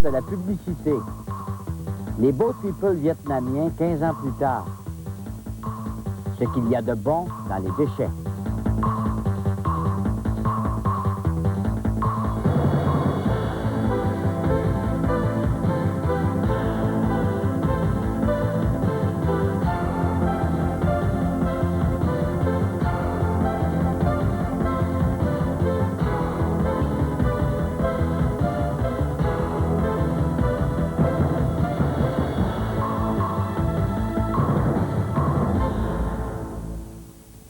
De la publicité. Les Boat People vietnamiens, 15 ans plus tard. Ce qu'il y a de bon dans les déchets.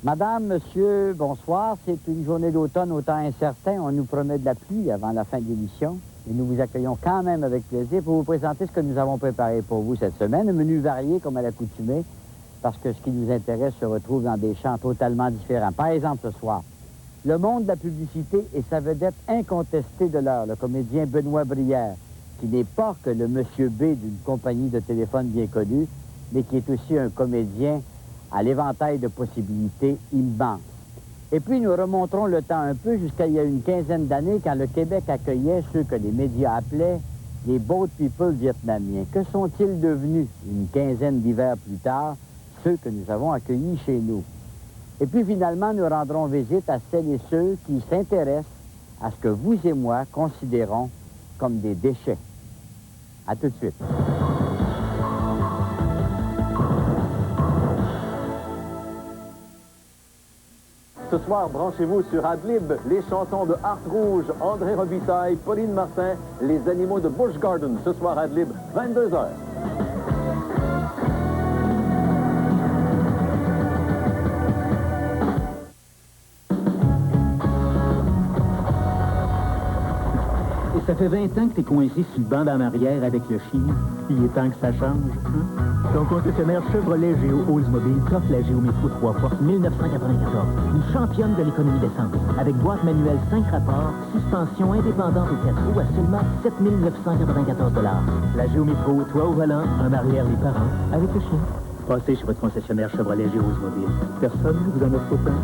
Madame, monsieur, bonsoir. C'est une journée d'automne au temps incertain. On nous promet de la pluie avant la fin de l'émission. Et nous vous accueillons quand même avec plaisir pour vous présenter ce que nous avons préparé pour vous cette semaine. Un menu varié comme à l'accoutumée, parce que ce qui nous intéresse se retrouve dans des champs totalement différents. Par exemple, ce soir, le monde de la publicité et sa vedette incontestée de l'heure, le comédien Benoît Brière, qui n'est pas que le monsieur B d'une compagnie de téléphone bien connue, mais qui est aussi un comédien à l'éventail de possibilités immenses. Et puis, nous remonterons le temps un peu jusqu'à il y a une quinzaine d'années, quand le Québec accueillait ceux que les médias appelaient les Boat People vietnamiens. Que sont-ils devenus, une quinzaine d'hivers plus tard, ceux que nous avons accueillis chez nous? Et puis, finalement, nous rendrons visite à celles et ceux qui s'intéressent à ce que vous et moi considérons comme des déchets. À tout de suite. Ce soir, branchez-vous sur Adlib, les chansons de Art Rouge, André Robitaille, Pauline Martin, les animaux de Busch Garden. Ce soir, Adlib, 22h. Et ça fait 20 ans que t'es coincé sur le banc d'en arrière avec le chien. Il est temps que ça change. Hein? Ton concessionnaire Chevrolet Géo Oldsmobile t'offre la Géométro 3 portes 1994. Une championne de l'économie d'essence. Avec boîte manuelle 5 rapports, suspension indépendante aux 4 roues à seulement 7 994 $. La Géométro, toi au volant, en arrière les parents, avec le chien. Passez chez votre concessionnaire Chevrolet Géo Oldsmobile. Personne ne vous en offre autant.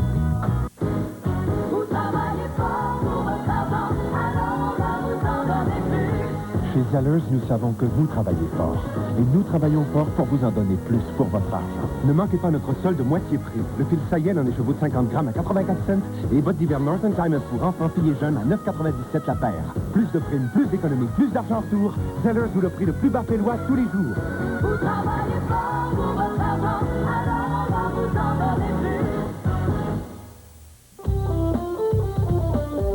Chez Zellers, nous savons que vous travaillez fort. Et nous travaillons fort pour vous en donner plus pour votre argent. Ne manquez pas notre solde moitié prix. Le fil Sayel en écheveau de 50 grammes à 84 cents et bottes d'hiver Northern Time pour enfants, filles et jeunes à 9,97 la paire. Plus de primes, plus d'économies, plus d'argent retour. Zellers vous le prix le plus bas pélois tous les jours. Vous travaillez fort pour votre argent, alors on va vous en donner plus.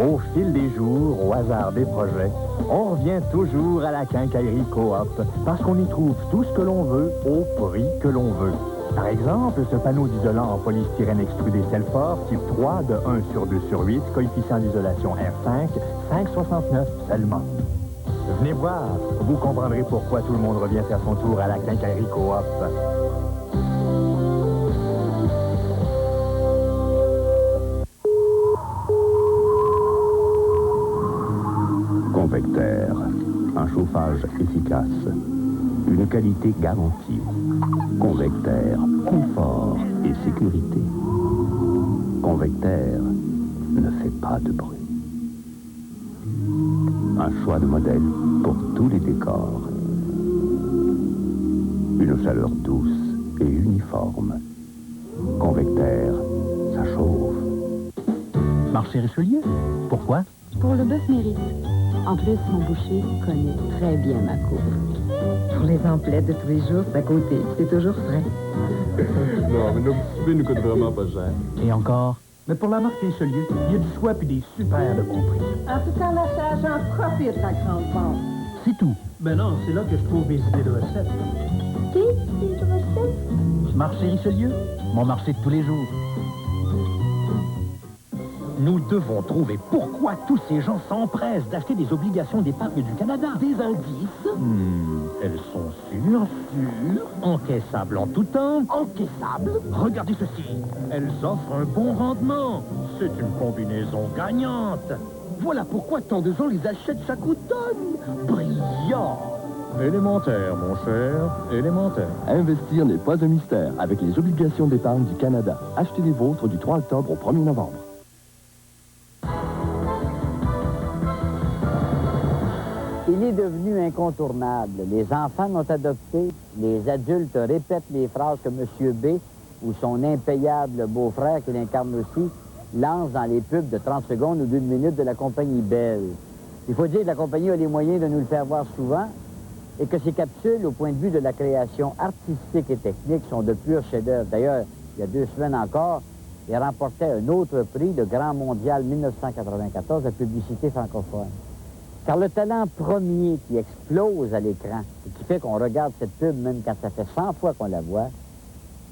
Au fil des jours, au hasard des projets, on revient toujours à la quincaillerie Coop parce qu'on y trouve tout ce que l'on veut au prix que l'on veut. Par exemple, ce panneau d'isolant en polystyrène extrudé Selfort, type 3 de 1/2/8, coefficient d'isolation R5, 5,69 seulement. Venez voir, vous comprendrez pourquoi tout le monde revient faire son tour à la quincaillerie Coop. Convectaire, un chauffage efficace, une qualité garantie. Convectaire, confort et sécurité. Convectaire ne fait pas de bruit. Un choix de modèle pour tous les décors. Une chaleur douce et uniforme. Convectaire, ça chauffe. Marché Richelieu? Pourquoi? Pour le bœuf mérite. En plus, mon boucher connaît très bien ma coupe. Pour les emplettes de tous les jours, c'est à côté. C'est toujours frais. Non, mais nos petits soupers nous coûtent vraiment pas cher. Et encore? Mais pour la marque Richelieu, il y a du choix puis des super de bons prix. En tout cas, l'achat, j'en profite à grande vente. C'est tout. Ben non, c'est là que je trouve mes idées de recettes. Des idées de recettes? Marché Richelieu, mon marché de tous les jours. Nous devons trouver pourquoi tous ces gens s'empressent d'acheter des obligations d'épargne du Canada. Des indices? Elles sont sûres, encaissables en tout temps. Encaissables? Regardez ceci. Elles offrent un bon rendement. C'est une combinaison gagnante. Voilà pourquoi tant de gens les achètent chaque automne. Brillant. Élémentaire, mon cher, élémentaire. Investir n'est pas un mystère avec les obligations d'épargne du Canada. Achetez les vôtres du 3 octobre au 1er novembre. Il est est devenu incontournable. Les enfants l'ont adopté, les adultes répètent les phrases que M. B ou son impayable beau-frère, qu'il incarne aussi, lance dans les pubs de 30 secondes ou d'1 minute de la compagnie Bell. Il faut dire que la compagnie a les moyens de nous le faire voir souvent et que ces capsules, au point de vue de la création artistique et technique, sont de purs chefs-d'œuvre. D'ailleurs, il y a 2 semaines encore, il remportait un autre prix, le Grand Mondial 1994, de publicité francophone. Car le talent premier qui explose à l'écran et qui fait qu'on regarde cette pub même quand ça fait 100 fois qu'on la voit,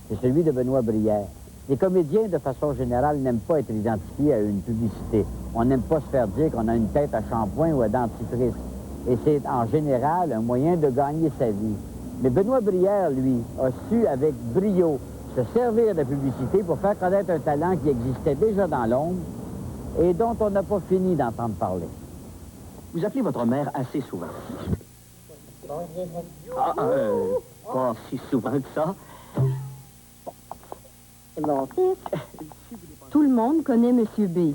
c'est celui de Benoît Brière. Les comédiens, de façon générale, n'aiment pas être identifiés à une publicité. On n'aime pas se faire dire qu'on a une tête à shampoing ou à dentifrice. Et c'est, en général, un moyen de gagner sa vie. Mais Benoît Brière, lui, a su, avec brio, se servir de la publicité pour faire connaître un talent qui existait déjà dans l'ombre et dont on n'a pas fini d'entendre parler. Vous appelez votre mère assez souvent? Pas si souvent que ça. Tout le monde connaît M. B.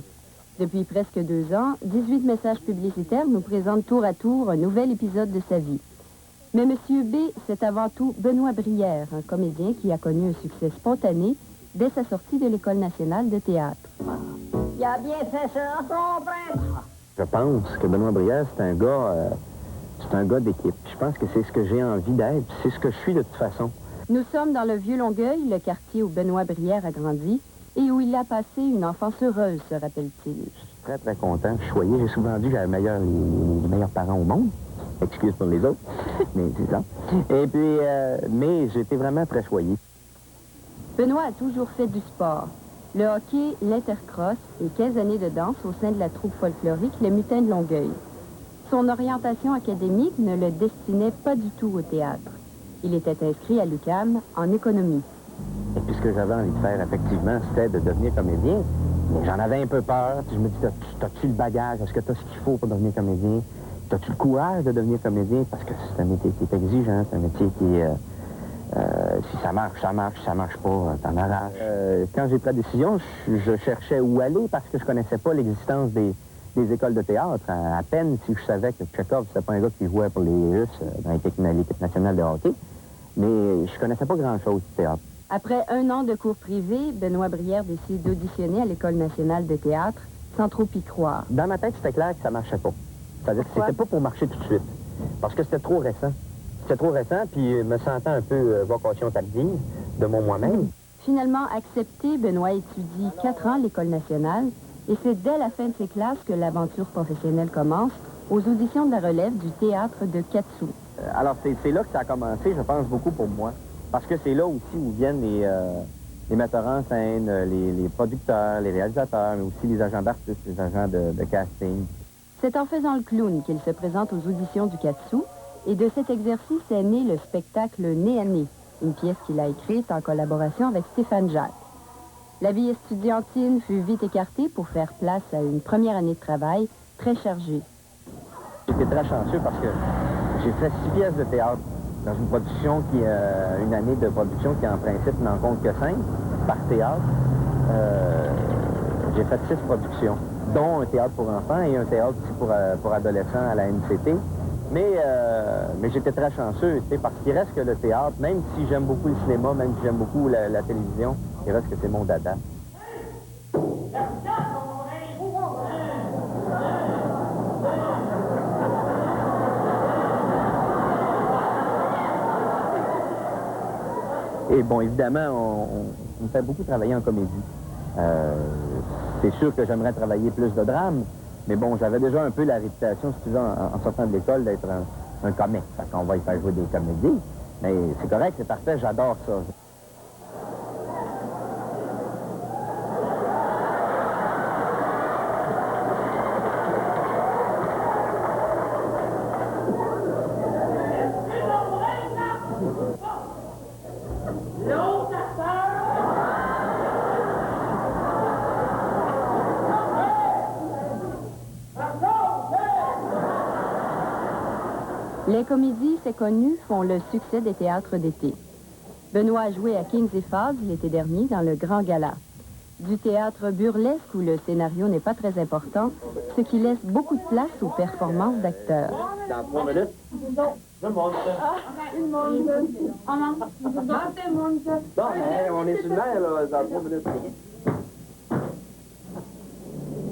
Depuis presque 2 ans, 18 messages publicitaires nous présentent tour à tour un nouvel épisode de sa vie. Mais M. B, c'est avant tout Benoît Brière, un comédien qui a connu un succès spontané dès sa sortie de l'École nationale de théâtre. Il a bien fait ça, comprendre. Je pense que Benoît Brière, c'est un gars d'équipe. Je pense que c'est ce que j'ai envie d'être, c'est ce que je suis de toute façon. Nous sommes dans le Vieux-Longueuil, le quartier où Benoît Brière a grandi et où il a passé une enfance heureuse, se rappelle-t-il. Je suis très, très content. Je suis choyé. J'ai souvent dit que j'avais les meilleurs parents au monde. Excuse pour les autres, mais c'est ça. Et puis, mais j'étais vraiment très choyé. Benoît a toujours fait du sport. Le hockey, l'intercross et 15 années de danse au sein de la troupe folklorique Les Mutins de Longueuil. Son orientation académique ne le destinait pas du tout au théâtre. Il était inscrit à l'UQAM en économie. Et puis ce que j'avais envie de faire, effectivement, c'était de devenir comédien. Mais j'en avais un peu peur. Puis je me dis, t'as-tu le bagage? Est-ce que t'as ce qu'il faut pour devenir comédien? T'as-tu le courage de devenir comédien? Parce que c'est un métier qui est exigeant. C'est un métier qui si ça marche, ça marche. Si ça marche pas, t'en arraches. Quand j'ai pris la décision, je cherchais où aller parce que je connaissais pas l'existence des écoles de théâtre. À peine si je savais que Tchekhov, c'était pas un gars qui jouait pour les Russes dans l'équipe nationale de hockey. Mais je connaissais pas grand-chose du théâtre. Après 1 an de cours privés, Benoît Brière décide d'auditionner à l'École nationale de théâtre sans trop y croire. Dans ma tête, c'était clair que ça marchait pas. C'est-à-dire que c'était pas pour marcher tout de suite. Parce que c'était trop récent. C'était trop récent, puis me sentant un peu vocation tardive de moi-même. Finalement accepté, Benoît étudie 4 ans à l'École nationale et c'est dès la fin de ses classes que l'aventure professionnelle commence aux auditions de la relève du théâtre de Katsou. Alors, c'est là que ça a commencé, je pense, beaucoup pour moi. Parce que c'est là aussi où viennent les metteurs en scène, les producteurs, les réalisateurs, mais aussi les agents d'artistes, les agents de casting. C'est en faisant le clown qu'il se présente aux auditions du Katsou, et de cet exercice est né le spectacle Nez à nez, une pièce qu'il a écrite en collaboration avec Stéphane Jacques. La vie estudiantine fut vite écartée pour faire place à une première année de travail très chargée. J'étais très chanceux parce que j'ai fait 6 pièces de théâtre dans une production une année de production qui en principe n'en compte que 5 par théâtre. J'ai fait 6 productions, dont un théâtre pour enfants et un théâtre aussi pour adolescents à la NCT. Mais j'étais très chanceux, parce qu'il reste que le théâtre, même si j'aime beaucoup le cinéma, même si j'aime beaucoup la télévision, il reste que c'est mon dada. Et bon, évidemment, on me fait beaucoup travailler en comédie. C'est sûr que j'aimerais travailler plus de drame, mais bon, j'avais déjà un peu la réputation, si tu veux, en sortant de l'école, d'être un comique. Fait qu'on va y faire jouer des comédies. Mais c'est correct, c'est parfait, j'adore ça. Les comédies, c'est connu, font le succès des théâtres d'été. Benoît a joué à Kings et Falls l'été dernier dans le Grand Gala. Du théâtre burlesque où le scénario n'est pas très important, ce qui laisse beaucoup de place aux performances d'acteurs. Dans 3 minutes? Tout le monde. Bon, hey, on est sur le mer, là, dans 3 minutes.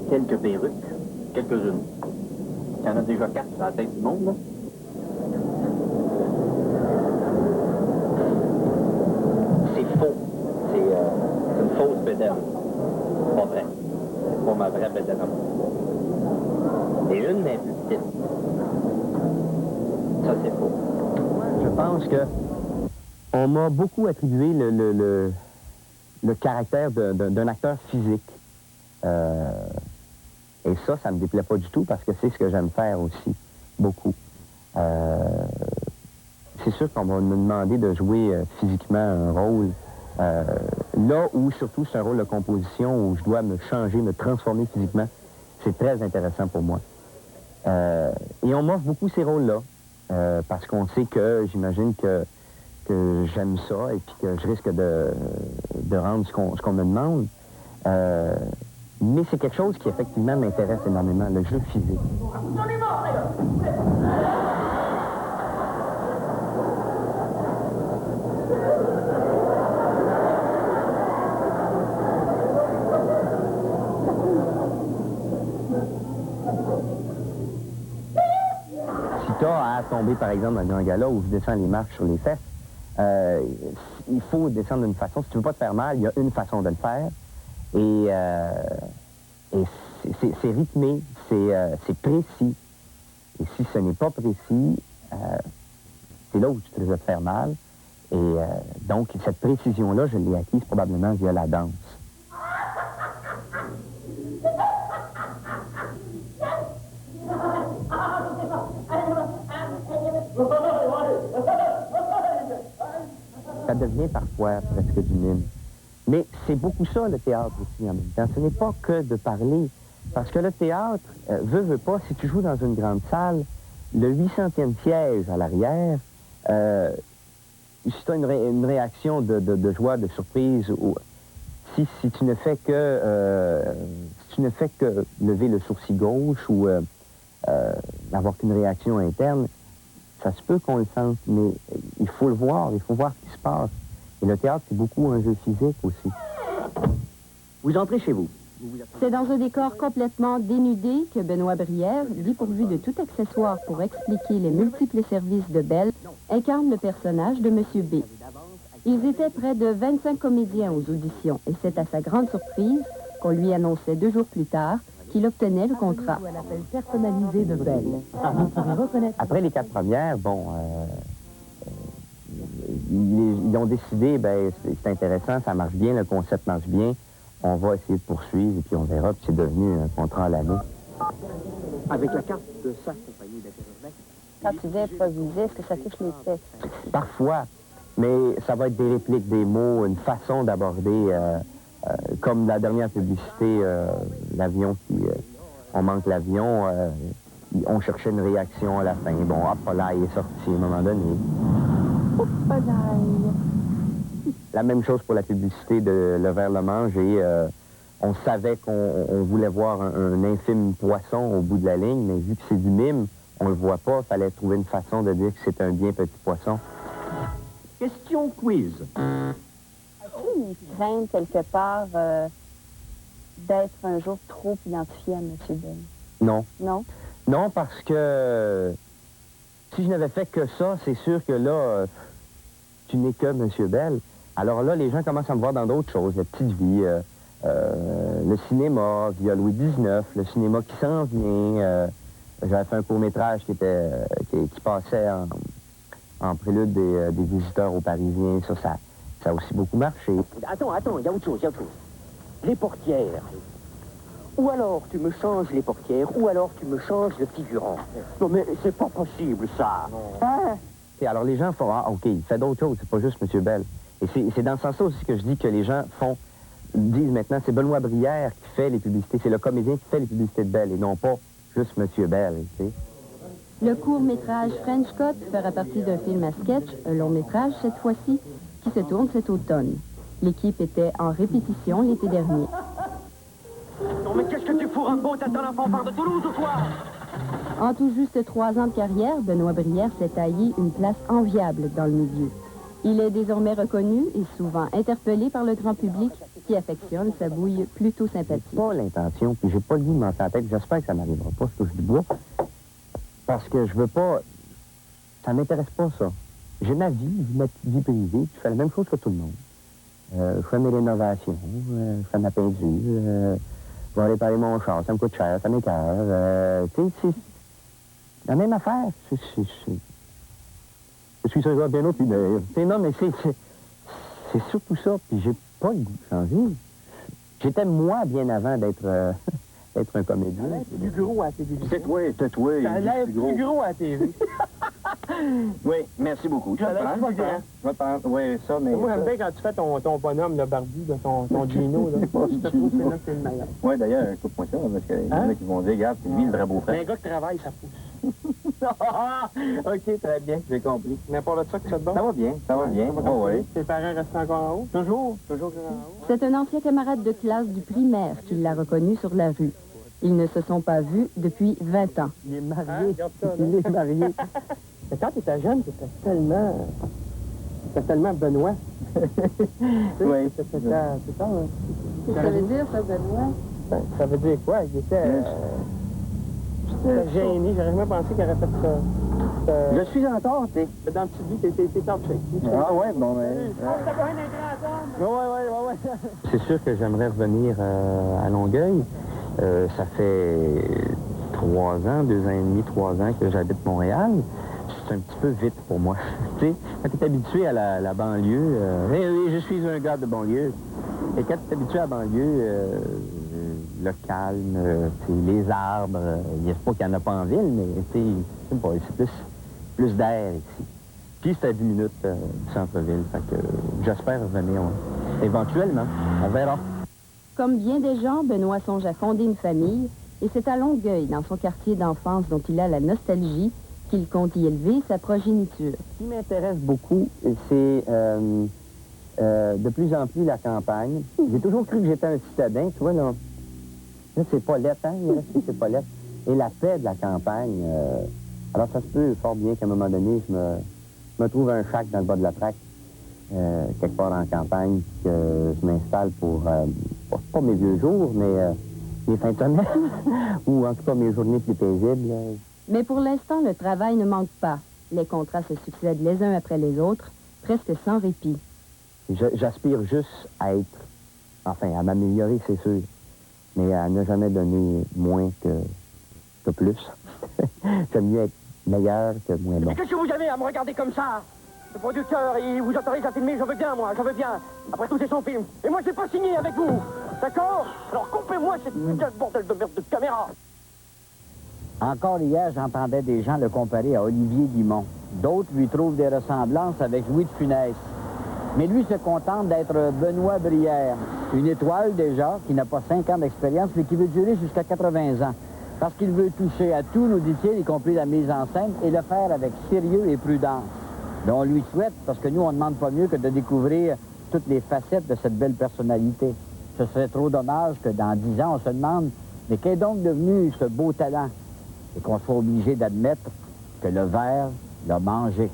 Quelques perruques, quelques-unes. Il y en a déjà 4 sur la tête du monde, là. C'est faux. C'est une fausse bédaine. Pas vrai. C'est pas ma vraie bédaine. Et une n'est plus petite. Ça, c'est faux. Je pense que on m'a beaucoup attribué le caractère d'un acteur physique. Et ça me déplaît pas du tout parce que c'est ce que j'aime faire aussi, beaucoup. C'est sûr qu'on va me demander de jouer physiquement un rôle. Là où, surtout, c'est un rôle de composition où je dois me changer, me transformer physiquement, c'est très intéressant pour moi. Et on m'offre beaucoup ces rôles-là, parce qu'on sait que, j'imagine que j'aime ça et puis que je risque de rendre ce qu'on me demande. Mais c'est quelque chose qui, effectivement, m'intéresse énormément, le jeu physique. Si tu as à tomber, par exemple, dans un gala où je descends les marches sur les fesses, il faut descendre d'une façon. Si tu veux pas te faire mal, il y a une façon de le faire. Et c'est rythmé, c'est précis. Et si ce n'est pas précis, c'est là où tu te vas te faire mal. Et donc, cette précision-là, je l'ai acquise probablement via la danse. Ça devient parfois presque du mime. Mais c'est beaucoup ça, le théâtre aussi, en même temps. Ce n'est pas que de parler. Parce que le théâtre, veut pas, si tu joues dans une grande salle, le 800e siège à l'arrière, si tu as une réaction de joie, de surprise, ou si tu ne fais que lever le sourcil gauche ou avoir qu'une réaction interne, ça se peut qu'on le sente, mais il faut le voir, il faut voir ce qui se passe. Et le théâtre, c'est beaucoup un jeu physique aussi. Vous entrez chez vous. C'est dans un décor complètement dénudé que Benoît Brière, dépourvu de tout accessoire pour expliquer les multiples services de Belle, incarne le personnage de M. B. Ils étaient près de 25 comédiens aux auditions, et c'est à sa grande surprise qu'on lui annonçait 2 jours plus tard qu'il obtenait le contrat. L'appel personnalisé de Belle. Vous pourrez reconnaître... Après les 4 premières, bon, ils ont décidé, ben c'est intéressant, ça marche bien, le concept marche bien, on va essayer de poursuivre et puis on verra, puis c'est devenu un contrat à l'année. Avec la carte de sa compagnie d'intérêt. Quand tu dis improviser, est-ce que ça touche les textes? Parfois, mais ça va être des répliques, des mots, une façon d'aborder, comme la dernière publicité, l'avion qui... on manque l'avion, on cherchait une réaction à la fin. Bon, hop, là, il est sorti à un moment donné. La même chose pour la publicité de Le Vers le Mange et on savait qu'on voulait voir un infime poisson au bout de la ligne, mais vu que c'est du mime, on le voit pas, il fallait trouver une façon de dire que c'est un bien petit poisson. Question quiz. As-tu une crainte quelque part d'être un jour trop identifié à M. Bell? Non. Non? Non, parce que si je n'avais fait que ça, c'est sûr que là, tu n'es que M. Bell. Alors là, les gens commencent à me voir dans d'autres choses, la petite vie, le cinéma, via Louis XIX, le cinéma qui s'en vient. J'avais fait un court-métrage qui passait en prélude des visiteurs aux Parisiens. Ça a aussi beaucoup marché. Attends, il y a autre chose. Les portières. Ou alors tu me changes les portières, ou alors tu me changes le figurant. Non, mais c'est pas possible, ça. Hein? Et alors les gens font, ah, OK, il fait d'autres choses, c'est pas juste M. Bell. Et c'est dans ce sens-là aussi que je dis que les gens disent maintenant, c'est Benoît Brière qui fait les publicités, c'est le comédien qui fait les publicités de Bell, et non pas juste M. Bell, tu sais. Le court-métrage French Cut fera partie d'un film à sketch, un long-métrage cette fois-ci, qui se tourne cet automne. L'équipe était en répétition l'été dernier. Non, mais qu'est-ce que tu fous, Rambo? T'attends la fanfare de Toulouse ou quoi? En tout juste 3 ans de carrière, Benoît Brière s'est taillé une place enviable dans le milieu. Il est désormais reconnu et souvent interpellé par le grand public qui affectionne sa bouille plutôt sympathique. J'ai pas l'intention, puis j'ai pas le goût de m'en faire la tête. J'espère que ça n'arrivera pas, je touche du bois. Parce que je veux pas... Ça m'intéresse pas, ça. J'ai ma vie privée, je fais la même chose que tout le monde. Je fais mes rénovations, je fais ma peinture, je vais réparer mon char, ça me coûte cher, ça m'écoeure. Tu sais, c'est la même affaire. Je suis sur le piano, puis non, mais c'est surtout ça, puis j'ai pas le goût de changer. J'étais moi bien avant d'être un comédien. Ça a l'air plus gros à la télévision. C'est toi. Ça a l'air plus gros à la télé. Oui, merci beaucoup. Je vais te prendre. Oui, ça, mais... Moi, j'aime bien quand tu fais ton bonhomme, le barbu, là, ton Gino, là. Je te trouve que c'est là que c'est le meilleur. Oui, d'ailleurs, coupe-moi ça, parce qu'il y en a qui vont dire, regarde, c'est lui le vrai beau-frère. Mais un gars qui travaille, ça pousse. OK, très bien, j'ai compris. N'importe ça que tu fais de bon? Ça va bien. Oh, oui. Tes parents restent encore en haut? Toujours en haut. C'est un ancien camarade de classe du primaire qui l'a reconnu sur la rue. Ils ne se sont pas vus depuis 20 ans. Il est marié. Il est marié. Mais quand tu étais jeune, tu étais tellement Benoît. Oui. C'est ça, hein? Ça veut dire, ça, Benoît? Ben, ça veut dire quoi? Il était gêné. J'aurais jamais pensé qu'il aurait fait ça. Je suis encore, tu sais. Dans le petit but, t'es top shape. Ah ouais, bon, mais... Ouais. C'est sûr que j'aimerais revenir à Longueuil. Ça fait 3 ans, 2 ans et demi, 3 ans que j'habite Montréal. C'est un petit peu vite pour moi. Tu sais, quand tu es habitué à la banlieue, oui, je suis un gars de banlieue. Et quand tu es habitué à la banlieue, le calme, les arbres, il n'y a pas qu'il n'y en a pas en ville, mais c'est plus d'air ici. Puis c'est à 10 minutes du centre-ville, fait que j'espère revenir éventuellement. On verra. Comme bien des gens, Benoît songe à fonder une famille, et c'est à Longueuil, dans son quartier d'enfance dont il a la nostalgie, qu'il compte y élever sa progéniture. Ce qui m'intéresse beaucoup, c'est de plus en plus la campagne. J'ai toujours cru que j'étais un citadin, tu vois, là c'est pas lettre, hein, il reste que c'est pas lettre. Et la paix de la campagne, alors ça se peut fort bien qu'à un moment donné, je me trouve un shack dans le bas de la traque, quelque part en campagne, que je m'installe pour, pas mes vieux jours, mais mes fins de semaine, ou en tout cas mes journées plus paisibles. Mais pour l'instant, le travail ne manque pas. Les contrats se succèdent les uns après les autres, presque sans répit. J'aspire juste à à m'améliorer, c'est sûr, mais à ne jamais donner moins que plus. J'aime mieux être meilleur que moins bon. Mais qu'est-ce que vous avez à me regarder comme ça? Le producteur, il vous autorise à filmer, je veux bien, moi, je veux bien. Après tout, c'est son film. Et moi, j'ai pas signé avec vous. D'accord? Alors coupez-moi cette putain de bordel de merde de caméra. Encore hier, j'entendais des gens le comparer à Olivier Guimond. D'autres lui trouvent des ressemblances avec Louis de Funès. Mais lui se contente d'être Benoît Brière, une étoile déjà, qui n'a pas 5 ans d'expérience, mais qui veut durer jusqu'à 80 ans. Parce qu'il veut toucher à tout, nous dit-il, y compris la mise en scène, et le faire avec sérieux et prudence. Mais on lui souhaite, parce que nous, on ne demande pas mieux que de découvrir toutes les facettes de cette belle personnalité. Ce serait trop dommage que dans 10 ans, on se demande, mais qu'est donc devenu ce beau talent? Et qu'on soit obligé d'admettre que le verre l'a mangé.